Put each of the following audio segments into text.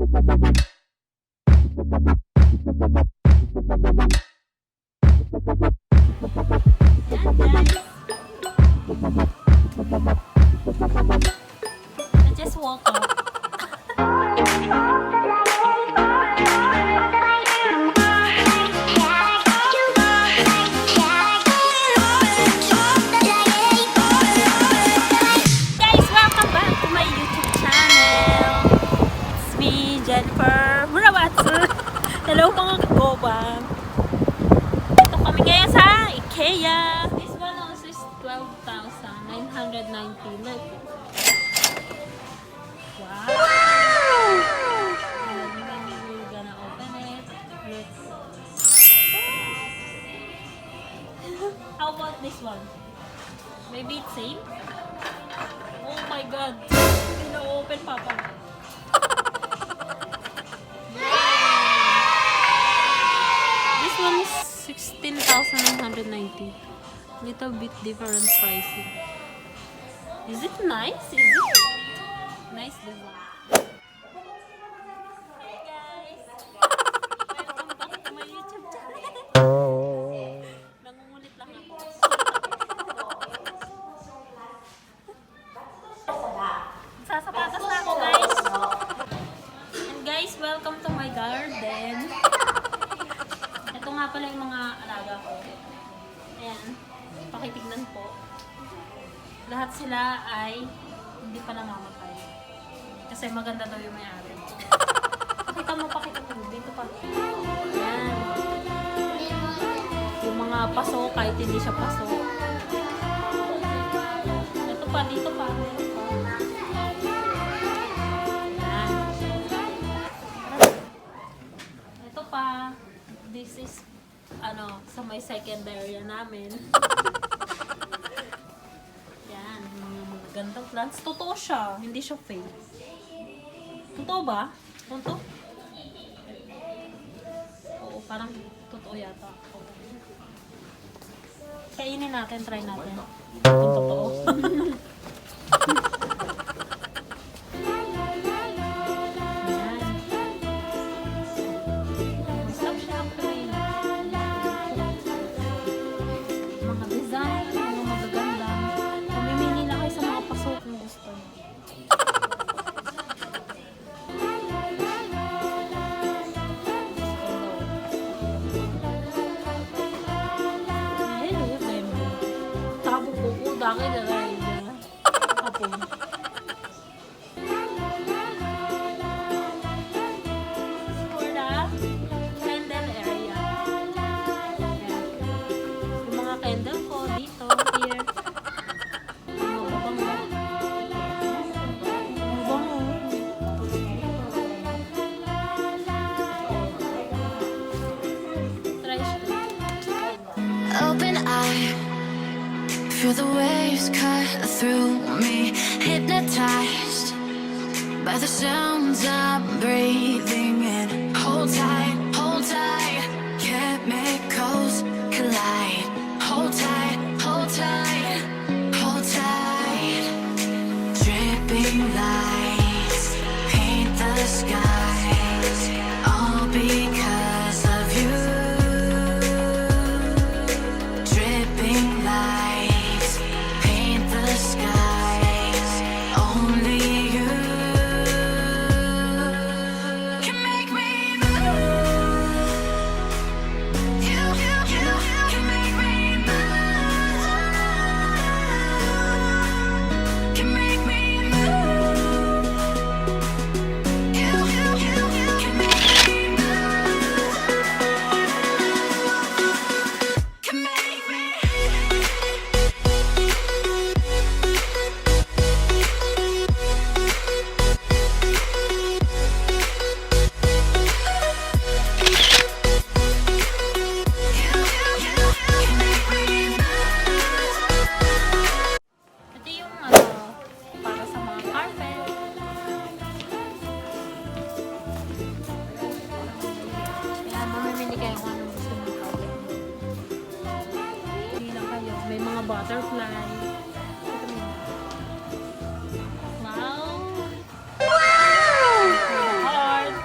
I just woke up. Hello mga kagobang! Ito kami ngayon sa IKEA. This one also is 12,990. Look. Wow! And then we're gonna open it. Let's... How about this one? Maybe it's same? Oh my god! Hindi na-open pa pa. This one is 16,990. Little bit different pricing. Is it nice? Is it nice design? Hey guys! Welcome back to my YouTube channel. Nangungulit lang ako. Sasapatas na ako guys. And guys, welcome to my garden. Ito nga pala yung mga alaga ko. Ayan, pakitignan po. Lahat sila ay hindi pa namamatay. Kasi maganda daw yung may-ari. Pakita mo. Dito pa. Ayan. Yung mga paso, kahit hindi siya paso. Ito pa, dito pa. Ayan. Ito pa. This is sa may second area namin. Yan, mga magagandang plants. Totoo siya, hindi siya fake. Totoo ba? Totoo? Oo, parang totoo yata. Kainin natin, try natin. Kung totoo. Bakit na rin niya? Kapon. For the candle area. Ayan. Yung mga candle ko dito, here. Mabango. Try siya. Open eye. Feel the waves cut through me, hypnotized by the sounds I'm breathing in. Hold tight, chemicals collide. Hold tight, hold tight, hold tight. Dripping lights paint the skies, all because of you. Dripping lights. Butterfly. Wow! Wow! Heart.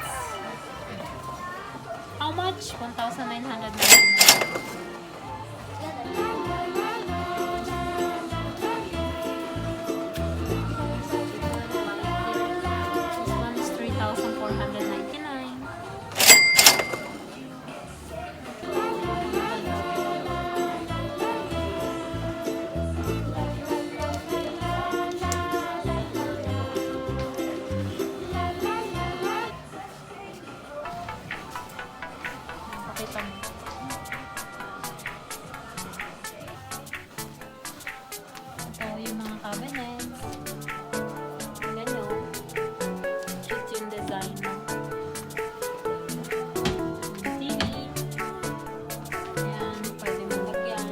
TV. Ayan, pwede mo lagyan.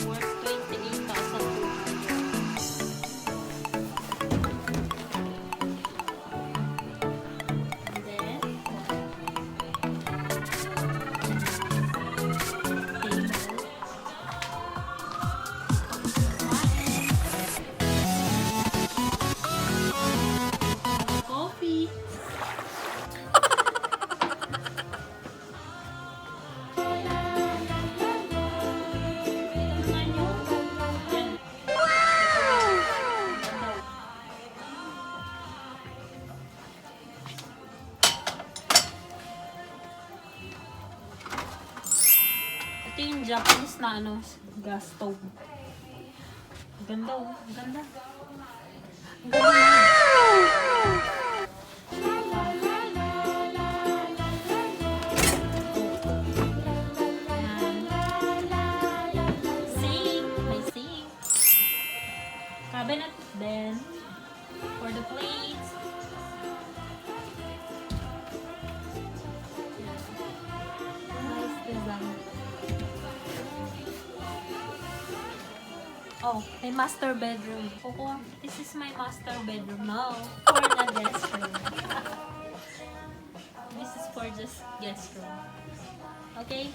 Worth 28,000. Coffee. Ito yung Japanese na gas stove. Ang ganda oh. Ang ganda. Ang ganda. Sink. May sink. Cabinet then for the plates. Nice design. Oh, may master bedroom. This is my master bedroom now. For the guest room. This is for just guest room. Okay?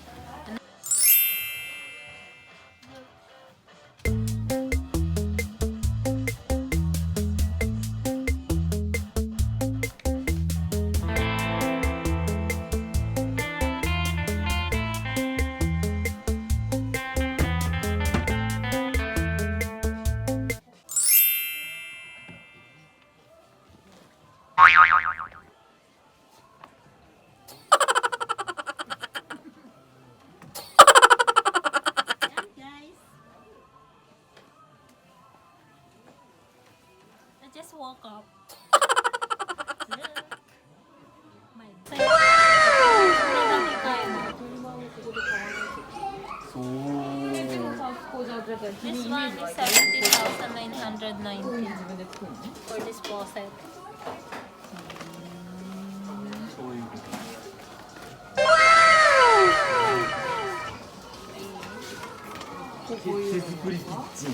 Guys, I just woke up. My This one is 70,990 for this faucet. Welcome to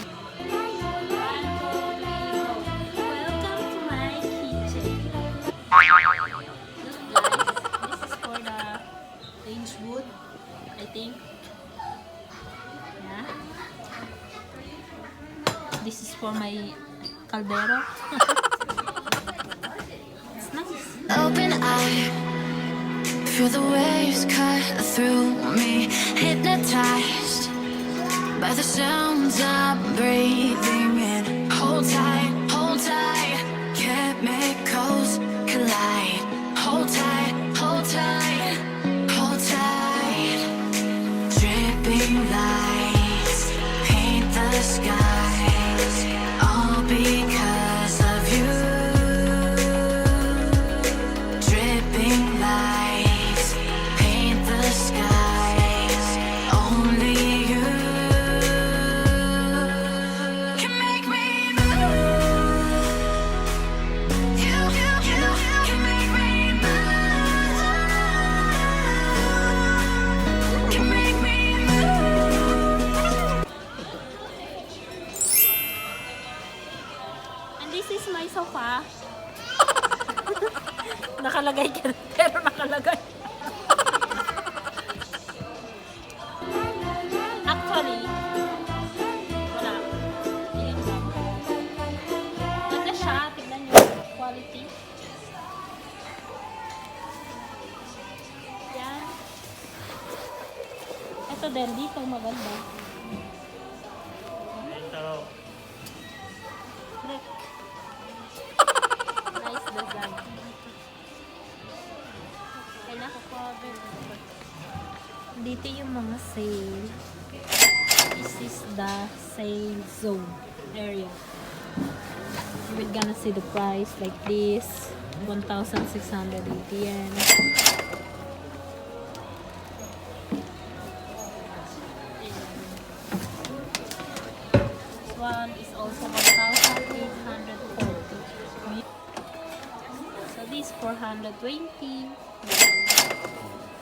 my kitchen. Look guys, this is for the range wood, I think. Yeah. This is for my caldero. It's nice. Open eye, feel the waves cut through me, hypnotized by the sounds I'm breathing in. Hold tight, chemicals collide. Hold tight, hold tight, hold tight. Dripping lights paint the skies, all because of you. Dripping lights paint the skies, only you can make me move. You can make me move. Can make me move. And this is my sofa. Nakalagay ka na, pero nakalagay. Actually, wala. Ayun lang. Ganda siya. Tignan nyo. Quality. Yan. Ito din. Dito maganda. Look. Nice design. Ay, naka-cover. Dito yung mga sale. This is the sale zone area. We're gonna see the price like this. 1,680 yen. This one is also 1,840. So this 420. Yan.